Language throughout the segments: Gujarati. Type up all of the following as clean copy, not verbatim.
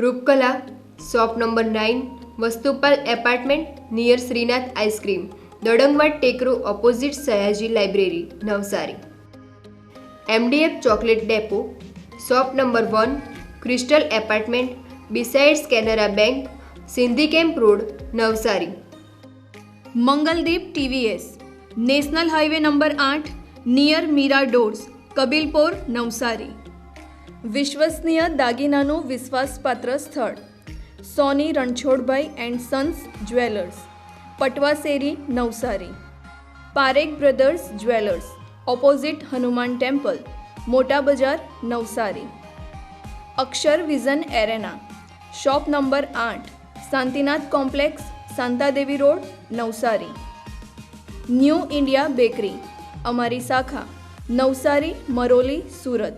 Rupkala, shop number 9, Vastupal apartment near Shrinath ice cream, Dadangwad ટેકરો opposite Sayaji library, Navsari. MDF chocolate depot, shop number 1, crystal apartment besides Canara bank, Sindhi camp road, Navsari. Mangaldeep TVS, national highway number 8, near Meera doors, Kabilpor, Navsari. વિશ્વસનીય દાગીનાનું વિશ્વાસપાત્ર સ્થળ Soni Ranchhodbhai and sons jewellers, Patwasheri, Navsari. Parekh brothers jewellers, opposite Hanuman temple, મોટા બજાર, Navsari. Akshar vision arena, shop number 8, Shantinath complex, Shantadevi road, Navsari. New India bakery, અમારી શાખા નવસારી, મરોલી, સુરત.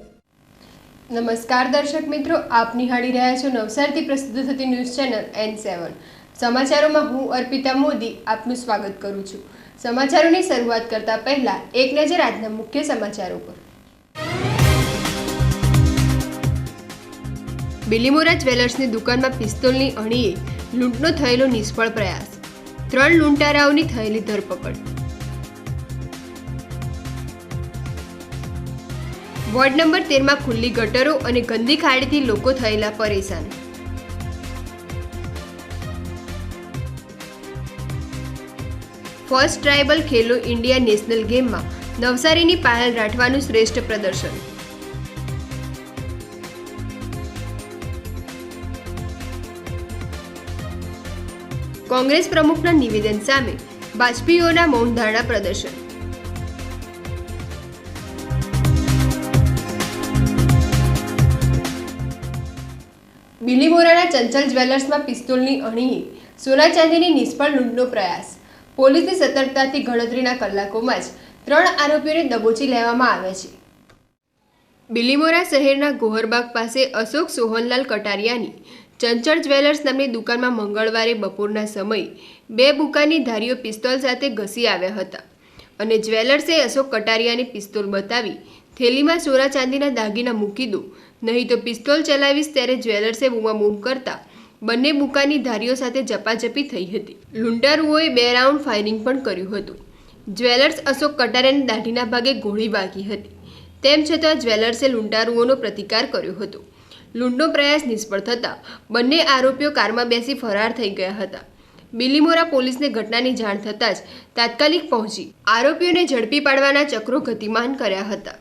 નમસ્કાર દર્શક મિત્રો, આપ નિહાળી રહ્યા છો નવસારીથી પ્રસિદ્ધ થતી ન્યૂઝ ચેનલ N7. સમાચારોમાં હું અર્પિતા મોદી આપનું સ્વાગત કરું છું. સમાચારોની શરૂઆત કરતા પહેલા એક નજર આજના મુખ્ય સમાચારો પર. બિલીમોરા જ્વેલર્સની દુકાનમાં પિસ્તોલની અણીએ લૂંટનો થયેલો નિષ્ફળ પ્રયાસ, 3 લૂંટારાઓની થયેલી ધરપકડ. વોર્ડ નંબર 13માં ખુલ્લી ગટરો અને ગંદી ખાડીથી લોકો થયેલા પરેશાન. ફર્સ્ટ ટ્રાઇબલ ખેલો ઇન્ડિયા નેશનલ ગેમમાં નવસારીની પાયલ રાઠવાનું શ્રેષ્ઠ પ્રદર્શન. કોંગ્રેસ પ્રમુખના નિવેદન સામે વાજપેયીઓના મૌન ધારણા પ્રદર્શન. બિલીમોરાના ચંચલ જ્વેલર્સમાં પિસ્તોલની અણીએ સોના ચાંદીની નિષ્ફળ લૂંટનો પ્રયાસ. પોલીસની સતર્કતાથી ગણતરીના કલાકોમાં જ 3 આરોપીઓને દબોચી લેવામાં આવ્યા છે. બિલીમોરા શહેરના ગોહરબાગ પાસે અશોક સોહનલાલ કટારિયાની ચંચળ જ્વેલર્સ નામની દુકાનમાં મંગળવારે બપોરના સમયે 2 બુકાનીધારીઓ પિસ્તોલ સાથે ઘસી આવ્યા હતા અને જ્વેલર્સે અશોક કટારિયાની પિસ્તોલ બતાવી થેલીમાં સોના ચાંદીના દાગીના મૂકી દો, નહીં તો પિસ્તોલ ચલાવીશ, ત્યારે જ્વેલર્સે બૂમાબૂમ કરતા બંને બુકાનીધારીઓ સાથે ઝપાઝપી થઈ હતી. લૂંટારુઓએ 2 રાઉન્ડ ફાયરિંગ પણ કર્યું હતું. જ્વેલર્સ અશોક કટારિયાની દાઢીના ભાગે ગોળી વાગી હતી. તેમ છતાં જ્વેલર્સે લૂંટારુઓનો પ્રતિકાર કર્યો હતો. લૂંટનો પ્રયાસ નિષ્ફળ થતાં બંને આરોપીઓ કારમાં બેસી ફરાર થઈ ગયા હતા. બિલીમોરા પોલીસને ઘટનાની જાણ થતાં જ તાત્કાલિક પહોંચી આરોપીઓને ઝડપી પાડવાના ચક્રો ગતિમાન કર્યા હતા.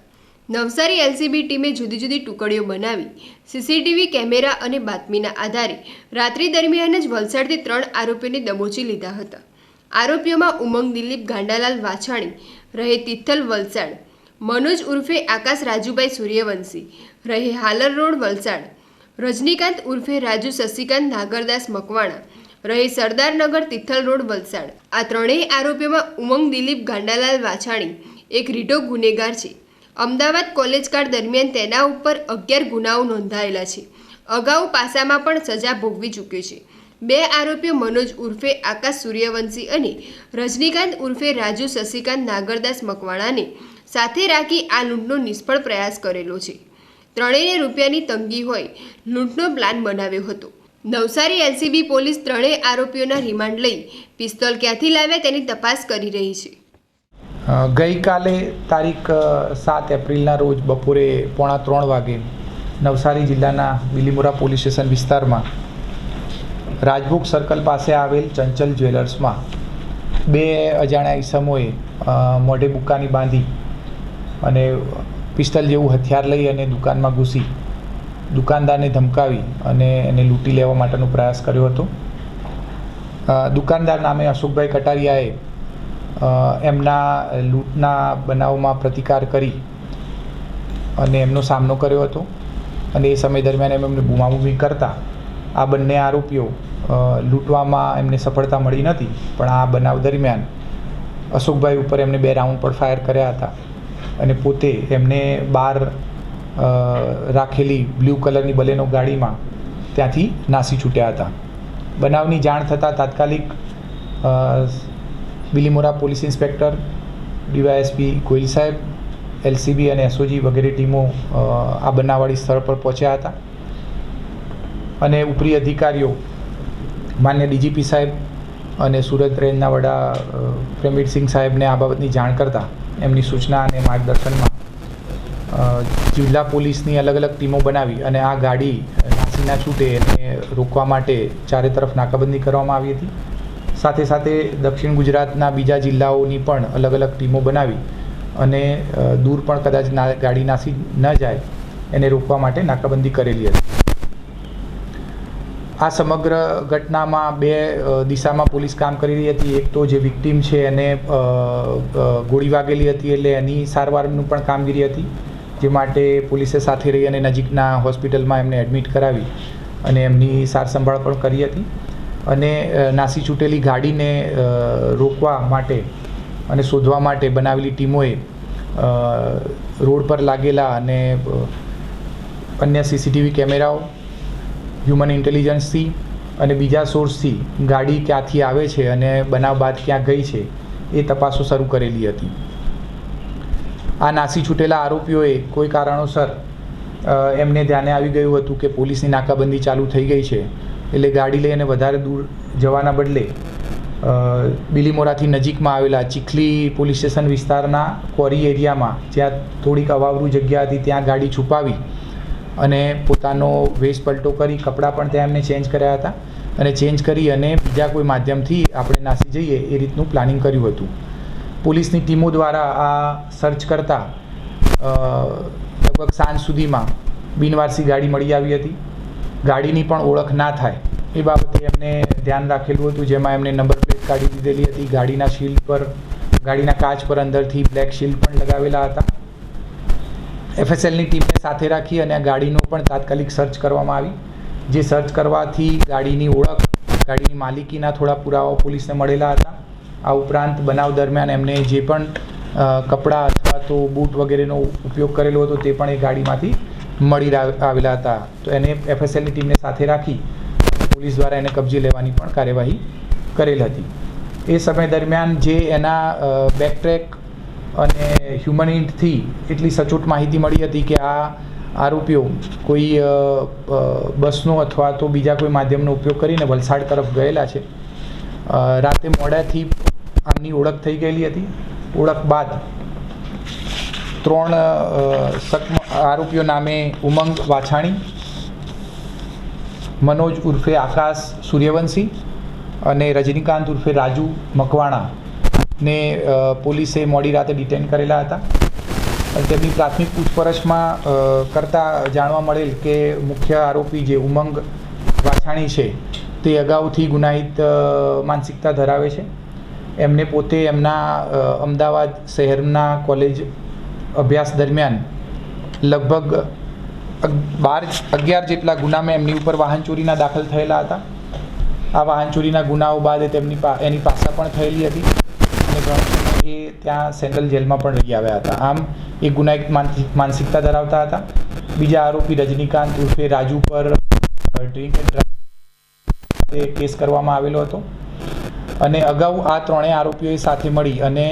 નવસારી LCB ટીમે જુદી જુદી ટુકડીઓ બનાવી CCTV કેમેરા અને બાતમીના આધારે રાત્રિ દરમિયાન જ વલસાડથી 3 આરોપીઓને દબોચી લીધા હતા. આરોપીઓમાં ઉમંગ દિલીપ ગાંડાલાલ વાછાણી, રહે તિથલ, વલસાડ; મનોજ ઉર્ફે આકાશ રાજુભાઈ સૂર્યવંશી, રહે હાલર રોડ, વલસાડ; રજનીકાંત ઉર્ફે રાજુ શશિકાંત નાગરદાસ મકવાણા, રહે સરદારનગર, તિથલ રોડ, વલસાડ. આ 3 આરોપીઓમાં ઉમંગ દિલીપ ગાંડાલાલ વાછાણી એક રીઢો ગુનેગાર છે. અમદાવાદ કોલેજકાળ દરમિયાન તેના ઉપર 11 ગુનાઓ નોંધાયેલા છે. અગાઉ પાસામાં પણ સજા ભોગવી ચૂક્યો છે. 2 આરોપીઓ મનોજ ઉર્ફે આકાશ સૂર્યવંશી અને રજનીકાંત ઉર્ફે રાજુ શશિકાંત નાગરદાસ મકવાણાને સાથે રાખી આ લૂંટનો નિષ્ફળ પ્રયાસ કરેલો છે. 3 રૂપિયાની તંગી હોય લૂંટનો પ્લાન બનાવ્યો હતો. નવસારી LCB પોલીસ 3 આરોપીઓના રિમાન્ડ લઈ પિસ્તોલ ક્યાંથી લાવ્યા તેની તપાસ કરી રહી છે. ગઈકાલે તારીખ 7 એપ્રિલના રોજ બપોરે 2:45 વાગે નવસારી જિલ્લાના બિલીમોરા પોલીસ સ્ટેશન વિસ્તારમાં રાજભોગ સર્કલ પાસે આવેલ ચંચલ જ્વેલર્સમાં 2 અજાણ્યા ઈસમોએ મોઢે બુકાની બાંધી અને પિસ્તલ જેવું હથિયાર લઈ અને દુકાનમાં ઘૂસી દુકાનદારને ધમકાવી અને એને લૂંટી લેવા માટેનો પ્રયાસ કર્યો હતો. દુકાનદાર નામે અશોકભાઈ કટારિયાએ એમના લૂંટના બનાવમાં પ્રતિકાર કરી અને એમનો સામનો કર્યો હતો અને એ સમય દરમિયાન એમને બૂમાબૂમી કરતા આ બંને આરોપીઓ લૂંટવામાં એમને સફળતા મળી નથી, પણ આ બનાવ દરમિયાન અશોકભાઈ ઉપર એમને 2 રાઉન્ડ પણ ફાયર કર્યા હતા અને પોતે એમને બહાર રાખેલી બ્લુ કલરની બલેનો ગાડીમાં ત્યાંથી નાસી છૂટ્યા હતા. બનાવની જાણ થતાં તાત્કાલિક Bilimora police inspector, DYSP Gohil સાહેબ, LCB અને SOG વગેરે ટીમો આ બનાવવાળી સ્થળ પર પહોંચ્યા હતા અને ઉપરી અધિકારીઓ માન્ય ડીજીપી સાહેબ અને સુરત રેન્જના વડા પ્રમીરસિંહ સાહેબને આ બાબતની જાણ કરતાં એમની સૂચના અને માર્ગદર્શનમાં જિલ્લા પોલીસની અલગ અલગ ટીમો બનાવી અને આ ગાડી નાસી ના છૂટે એને રોકવા માટે ચારે તરફ નાકાબંધી કરવામાં આવી હતી. સાથે સાથે દક્ષિણ ગુજરાતના બીજા જિલ્લાઓની પણ અલગ અલગ ટીમો બનાવી અને દૂર પણ કદાચ ગાડી નાસી ન જાય એને રોકવા માટે નાકાબંધી કરેલી હતી. આ સમગ્ર ઘટનામાં બે દિશામાં પોલીસ કામ કરી રહી હતી. એક તો જે વિક્ટીમ છે એને ગોળી વાગેલી હતી એટલે એની સારવારનું પણ કામગીરી હતી, જે માટે પોલીસે સાથે રહી અને નજીકના હોસ્પિટલમાં એમને એડમિટ કરાવી અને એમની સાર સંભાળ પણ કરી હતી. અને નાસી છૂટેલી ગાડીને રોકવા માટે અને શોધવા માટે બનાવેલી ટીમોએ રોડ પર લાગેલા અને અન્ય સીસીટીવી કેમેરાઓ, હ્યુમન ઇન્ટેલિજન્સથી અને બીજા સોર્સથી ગાડી ક્યાંથી આવે છે અને બનાવ બાદ ક્યાં ગઈ છે એ તપાસો શરૂ કરેલી હતી. આ નાસી છૂટેલા આરોપીઓએ કોઈ કારણોસર એમને ધ્યાને આવી ગયું હતું કે પોલીસની નાકાબંધી ચાલુ થઈ ગઈ છે, એટલે ગાડી લઈને વધારે દૂર જવાના બદલે બિલીમોરાથી નજીકમાં આવેલા ચીખલી પોલીસ સ્ટેશન વિસ્તારના ક્વોરી એરિયામાં, જ્યાં થોડીક અવાવરૂ જગ્યા હતી, ત્યાં ગાડી છુપાવી અને પોતાનો વેશ પલટો કરી કપડાં પણ ત્યાં એમને ચેન્જ કર્યા હતા અને ચેન્જ કરી અને બીજા કોઈ માધ્યમથી આપણે નાસી જઈએ એ રીતનું પ્લાનિંગ કર્યું હતું. પોલીસની ટીમો દ્વારા આ સર્ચ કરતાં લગભગ સાંજ સુધીમાં બિનવારસી ગાડી મળી આવી હતી. ગાડીની પણ ઓળખ ના થાય એ બાબતે એમને ધ્યાન રાખેલું હતું, જેમાં એમને નંબર પ્લેટ કાઢી દીધેલી હતી. ગાડીના શીલ્ડ પર, ગાડીના કાચ પર અંદરથી બ્લેક શીલ્ડ પણ લગાવેલા હતા. FSLની ટીમને સાથે રાખી અને આ ગાડીનું પણ તાત્કાલિક સર્ચ કરવામાં આવી, જે સર્ચ કરવાથી ગાડીની ઓળખ, ગાડીની માલિકીના થોડા પુરાવાઓ પોલીસને મળેલા હતા. આ ઉપરાંત બનાવ દરમિયાન એમને જે પણ કપડાં અથવા તો બૂટ વગેરેનો ઉપયોગ કરેલો હતો તે પણ એ ગાડીમાંથી મળી આવેલા હતા. તો એને FSLની ટીમને સાથે રાખી પોલીસ દ્વારા એને કબજે લેવાની પણ કાર્યવાહી કરેલ હતી. એ સમય દરમિયાન જે એના બેકટ્રેક અને હ્યુમન ઇન્ટથી એટલી સચોટ માહિતી મળી હતી કે આ આરોપીઓ કોઈ બસનો અથવા તો બીજા કોઈ માધ્યમનો ઉપયોગ કરીને વલસાડ તરફ ગયેલા છે. રાતે મોડાથી આમની ઓળખ થઈ ગયેલી હતી. ઓળખ બાદ 3 આરોપીઓ નામે ઉમંગ વાછાણી, મનોજ ઉર્ફે આકાશ સૂર્યવંશી અને રજનીકાંત ઉર્ફે રાજુ મકવાણા ને પોલીસે મોડી રાતે ડિટેન કરેલા હતા. તેમની પ્રાથમિક પૂછપરછમાં કરતાં જાણવા મળેલ કે મુખ્ય આરોપી જે ઉમંગ વાછાણી છે તે અગાઉથી ગુનાહિત માનસિકતા ધરાવે છે. એમને પોતે એમના અમદાવાદ શહેરના કોલેજ અભ્યાસ દરમિયાન લગભગ 11 જેટલા ગુનામાં એમની ઉપર વાહન ચોરીના દાખલ થયેલા હતા. આ વાહન ચોરીના ગુનાઓ બાદ એની પાસા પણ થયેલી હતી અને એ ત્યાં સેન્ટ્રલ જેલમાં પણ રહી આવ્યા હતા. આમ એ ગુનાહિત માનસિકતા ધરાવતા હતા. બીજા આરોપી રજનીકાંત ઉર્ફે રાજુ પર ડ્રિંક એન્ડ ડ્રાઈવ કેસ કરવામાં આવેલો હતો અને અગાઉ આ ત્રણેય આરોપીઓએ સાથે મળી અને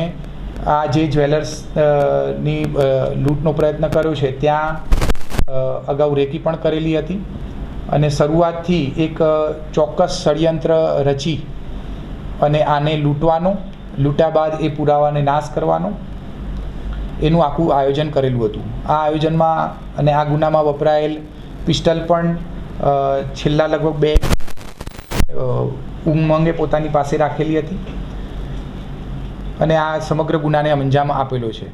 આ જે જ્વેલર્સની લૂંટનો પ્રયત્ન કર્યો છે ત્યાં અગાઉ રેકી પણ કરેલી હતી અને શરૂઆતથી એક ચોક્કસ ષડયંત્ર રચી અને આને લૂંટવાનો, લૂંટ્યા બાદ એ પુરાવાને નાશ કરવાનો એનું આખું આયોજન કરેલું હતું. આ આયોજનમાં અને આ ગુનામાં વપરાયેલ પિસ્ટલ પણ છેલ્લા લગભગ 2 ઉમંગે પોતાની પાસે રાખેલી હતી અને આ સમગ્ર ગુનાને અંજામ આપેલો છે.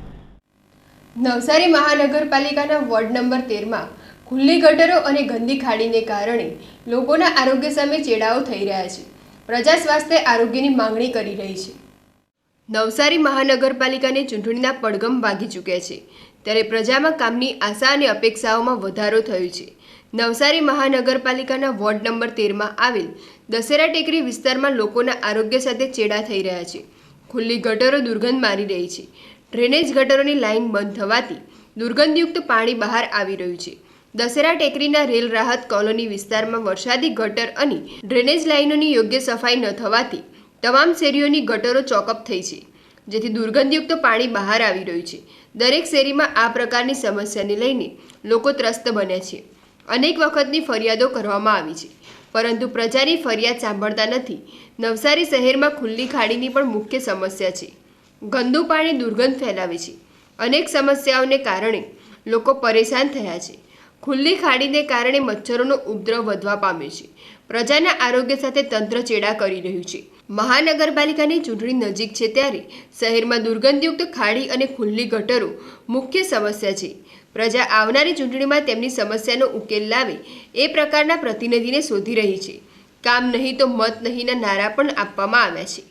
નવસારી મહાનગરપાલિકાના વોર્ડ નંબર 13માં ખુલ્લી ગટરો અને ગંદી ખાડીને કારણે લોકોના આરોગ્ય સામે ચેડાઓ થઈ રહ્યા છે. પ્રજા સ્વાસ્થ્ય આરોગ્યની માંગણી કરી રહી છે. નવસારી મહાનગરપાલિકાની ચૂંટણીના પડઘમ વાગી ચૂક્યા છે, ત્યારે પ્રજામાં કામની આશા અને અપેક્ષાઓમાં વધારો થયો છે. નવસારી મહાનગરપાલિકાના વોર્ડ નંબર 13માં આવેલ દશેરા ટેકરી વિસ્તારમાં લોકોના આરોગ્ય સાથે ચેડા થઈ રહ્યા છે. ખુલ્લી ગટરો દુર્ગંધ મારી રહી છે. ડ્રેનેજ ગટરોની લાઇન બંધ થવાથી દુર્ગંધયુક્ત પાણી બહાર આવી રહ્યું છે. દશેરા ટેકરીના રેલ રાહત કોલોની વિસ્તારમાં વરસાદી ગટર અને ડ્રેનેજ લાઇનોની યોગ્ય સફાઈ ન થવાથી તમામ શેરીઓની ગટરો ચોકઅપ થઈ છે, જેથી દુર્ગંધયુક્ત પાણી બહાર આવી રહ્યું છે. દરેક શેરીમાં આ પ્રકારની સમસ્યાને લઈને લોકો ત્રસ્ત બન્યા છે. અનેક વખતની ફરિયાદો કરવામાં આવી છે, પરંતુ પ્રજાની ફરિયાદ સાંભળતા નથી. નવસારી શહેરમાં ખુલ્લી ખાડીની પણ મુખ્ય સમસ્યા છે. ગંદુ પાણી દુર્ગંધ ફેલાવે છે. અનેક સમસ્યાઓને કારણે લોકો પરેશાન થયા છે. ખુલ્લી ખાડીને કારણે મચ્છરોનો ઉપદ્રવ વધવા પામ્યો છે. પ્રજાના આરોગ્ય સાથે તંત્ર ચેડા કરી રહ્યું છે. મહાનગરપાલિકાની ચૂંટણી નજીક છે ત્યારે શહેરમાં દુર્ગંધયુક્ત ખાડી અને ખુલ્લી ગટરો મુખ્ય સમસ્યા છે. પ્રજા આવનારી ચૂંટણીમાં તેમની સમસ્યાનો ઉકેલ લાવે એ પ્રકારના પ્રતિનિધિને શોધી રહી છે. કામ નહીં તો મત નહીંના નારા પણ આપવામાં આવ્યા છે.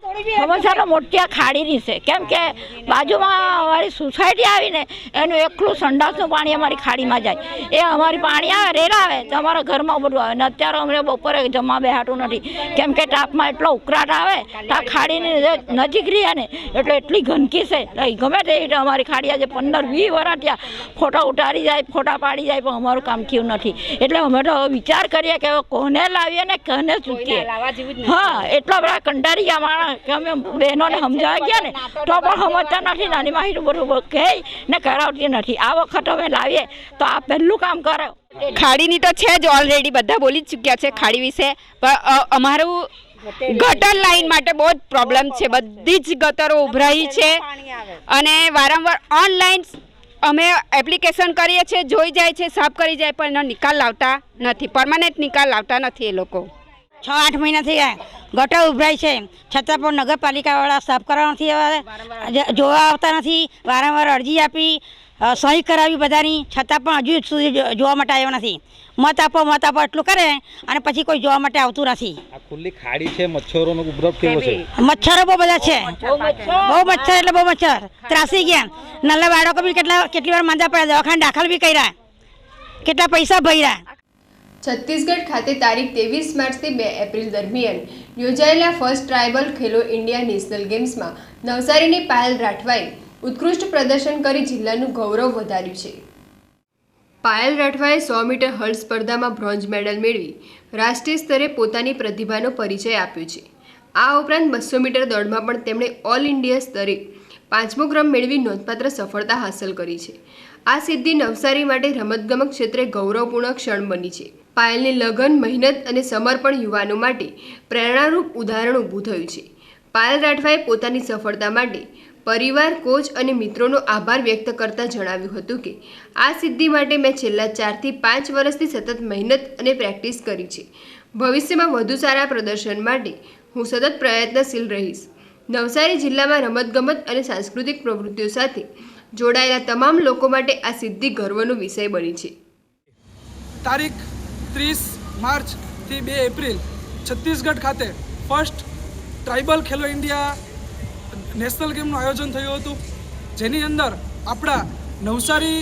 સમસ્યા મોટી ખાડીની છે, કેમ કે બાજુમાં અમારી સોસાયટી આવીને એનું એકલું સંડાસનું પાણી અમારી ખાડીમાં જાય. એ અમારી પાણી આવે રેરા આવે તો અમારા ઘરમાં બધું આવે ને અત્યારે અમને બપોરે જમવા બેહાતું નથી, કેમ કે ટાપમાં એટલો ઉકળાટ આવે તો આ ખાડીની નજીક રહીએ ને એટલે એટલી ગંદકી છે. ગમે તે અમારી ખાડી આજે 15-20 વર્ષ ત્યાં ફોટા ઉતારી જાય, ફોટા પાડી જાય, પણ અમારું કામ થયું નથી. એટલે અમે તો વિચાર કરીએ કે કોને લાવીએ ને કોને ચૂકીએ. હા, એટલા બધા કંટાળી ગયા માણસ કે અમે બહેનોને સમજાવી ગયા ને તો પણ સમજતા નથી. નાની માહિતી બધું કહે ને કરાવતી નથી. આ વખત અમે લાવીએ તો આ પહેલું કામ કરે. ખાડીની તો છે જ, ઓલરેડી બધા બોલી જ ચૂક્યા છે ખાડી વિશે. પણ અમારું ગટર લાઈન માટે બહુ જ પ્રોબ્લેમ છે. બધી જ ગટરો ઉભરાઈ છે અને વારંવાર ઓનલાઈન અમે એપ્લિકેશન કરીએ છીએ, જોઈ જાય છે, સાફ કરી જાય, પણ એનો નિકાલ લાવતા નથી. પરમાનન્ટ નિકાલ લાવતા નથી એ લોકો. 6-8 મહિના થઈ ગયા, ગટર ઉભરાય છે, છતાં પણ નગરપાલિકાવાળા સાફ કરવા નથી, જોવા આવતા નથી. વારંવાર અરજી આપી, સહી કરાવી બધાની, છતાં પણ હજુ સુધી જોવા માટે આવ્યો નથી. મત આપો એટલું કરે અને પછી કોઈ જોવા માટે આવતું નથી. આ ખુલ્લી ખાડી છે, મચ્છરોનો ઉપદ્રવ કેવો છે? મચ્છરો બહુ બધા છે, બહુ મચ્છર એટલે બહુ મચ્છર ત્રાસી ગયા. નાના બાળકો બી કેટલી વાર માંદા પડ્યા, દવાખાને દાખલ બી કર્યા, કેટલા પૈસા ભર્યા. છત્તીસગઢ ખાતે તારીખ 23 માર્ચથી 2 એપ્રિલ દરમિયાન યોજાયેલા ફર્સ્ટ ટ્રાઇબલ ખેલો ઇન્ડિયા નેશનલ ગેમ્સમાં નવસારીની પાયલ રાઠવાએ ઉત્કૃષ્ટ પ્રદર્શન કરી જિલ્લાનું ગૌરવ વધાર્યું છે. પાયલ રાઠવાએ 100 મીટર હર્ડ સ્પર્ધામાં બ્રોન્ઝ મેડલ મેળવી રાષ્ટ્રીય સ્તરે પોતાની પ્રતિભાનો પરિચય આપ્યો છે. આ ઉપરાંત 200 મીટર દોડમાં પણ તેમણે ઓલ ઇન્ડિયા સ્તરે 5મો ક્રમ મેળવી નોંધપાત્ર સફળતા હાંસલ કરી છે. આ સિદ્ધિ નવસારી માટે રમતગમત ક્ષેત્રે ગૌરવપૂર્ણ ક્ષણ બની છે. પાયલની લગન, મહેનત અને સમર્પણ યુવાનો માટે પ્રેરણારૂપ ઉદાહરણ ઊભું થયું છે. પાયલ રાઠવાએ પોતાની સફળતા માટે પરિવાર, કોચ અને મિત્રોનો આભાર વ્યક્ત કરતા જણાવ્યું હતું કે આ સિદ્ધિ માટે મેં છેલ્લા 4 થી 5 વર્ષથી સતત મહેનત અને પ્રેક્ટિસ કરી છે. ભવિષ્યમાં વધુ સારા પ્રદર્શન માટે હું સતત પ્રયત્નશીલ રહીશ. નવસારી જિલ્લામાં રમતગમત અને સાંસ્કૃતિક પ્રવૃત્તિઓ સાથે જોડાયેલા તમામ લોકો માટે આ સિદ્ધિ ગર્વનો વિષય બની છે. તારીખ 30 માર્ચથી 2 એપ્રિલ છત્તીસગઢ ખાતે ફર્સ્ટ ટ્રાઇબલ ખેલો ઇન્ડિયા નેશનલ ગેમનું આયોજન થયું હતું, જેની અંદર આપણા નવસારી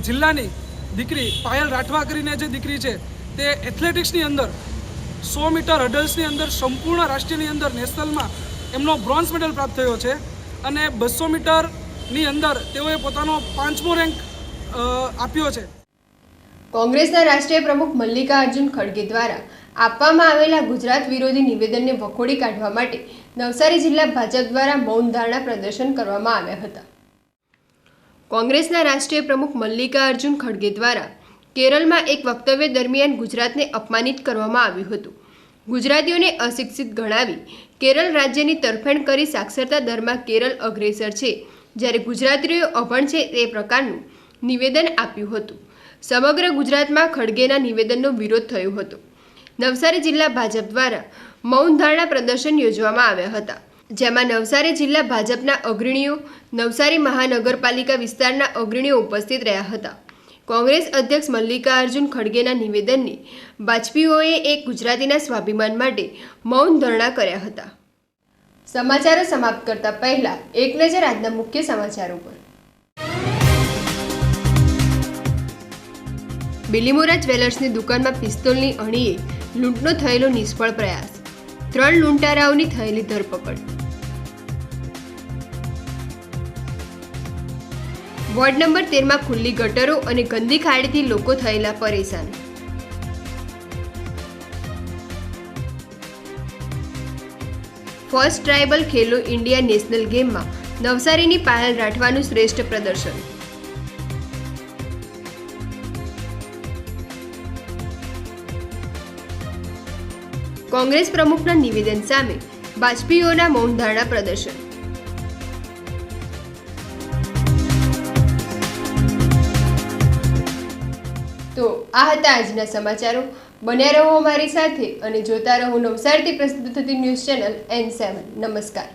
જિલ્લાની દીકરી પાયલ રાઠવા કરીને જે દીકરી છે તે એથ્લેટિક્સની અંદર 100 મીટર હર્ડલ્સની અંદર સંપૂર્ણ રાષ્ટ્રીયની અંદર નેશનલમાં એમનો બ્રોન્ઝ મેડલ પ્રાપ્ત થયો છે અને 200 મીટરની અંદર તેઓએ પોતાનો 5મો રેન્ક આપ્યો છે. કોંગ્રેસના રાષ્ટ્રીય પ્રમુખ મલ્લિકાર્જુન ખડગે દ્વારા આપવામાં આવેલા ગુજરાત વિરોધી નિવેદનને વખોડી કાઢવા માટે નવસારી જિલ્લા ભાજપ દ્વારા મૌન ધારણા પ્રદર્શન કરવામાં આવ્યા હતા. કોંગ્રેસના રાષ્ટ્રીય પ્રમુખ મલ્લિકાર્જુન ખડગે દ્વારા કેરળમાં એક વક્તવ્ય દરમિયાન ગુજરાતને અપમાનિત કરવામાં આવ્યું હતું. ગુજરાતીઓને અશિક્ષિત ગણાવી કેરળ રાજ્યની તરફેણ કરી સાક્ષરતા દરમાં કેરળ અગ્રેસર છે, જ્યારે ગુજરાતીઓ અભણ છે તે પ્રકારનું નિવેદન આપ્યું હતું. સમગ્ર ગુજરાતમાં ખડગેના નિવેદનનો વિરોધ થયો હતો. નવસારી જિલ્લા ભાજપ દ્વારા મૌન ધારણા પ્રદર્શન યોજવામાં આવ્યા હતા, જેમાં નવસારી જિલ્લા ભાજપના અગ્રણીઓ, નવસારી મહાનગરપાલિકા વિસ્તારના અગ્રણીઓ ઉપસ્થિત રહ્યા હતા. કોંગ્રેસ અધ્યક્ષ મલ્લિકાર્જુન ખડગેના નિવેદનને વાજપેયીઓએ એક ગુજરાતીના સ્વાભિમાન માટે મૌન ધરણા કર્યા હતા. સમાચારો સમાપ્ત કરતા પહેલા એક નજર આજના મુખ્ય સમાચારો પર. બિલીમોરા જ્વેલર્સની દુકાનમાં પિસ્તોલની અણીએ લૂંટનો થયેલો નિષ્ફળ પ્રયાસ. 3 લૂંટારાઓની થયેલી ધરપકડ. વોર્ડ નંબર 13માં ખુલ્લી ગટરો અને ગંદી ખાડીથી લોકો થયેલા પરેશાન. ફર્સ્ટ ટ્રાઇબલ ખેલો ઇન્ડિયા નેશનલ ગેમમાં નવસારીની પાયલ રાઠવાનું શ્રેષ્ઠ પ્રદર્શન. કોંગ્રેસ પ્રમુખના નિવેદન સામે વાજપેયીઓના મૌન ધારણા પ્રદર્શન. તો આ હતા આજના સમાચારો. બન્યા રહો અમારી સાથે અને જોતા રહો નવસારીથી પ્રસિદ્ધ થતી ન્યૂઝ ચેનલ N7. નમસ્કાર.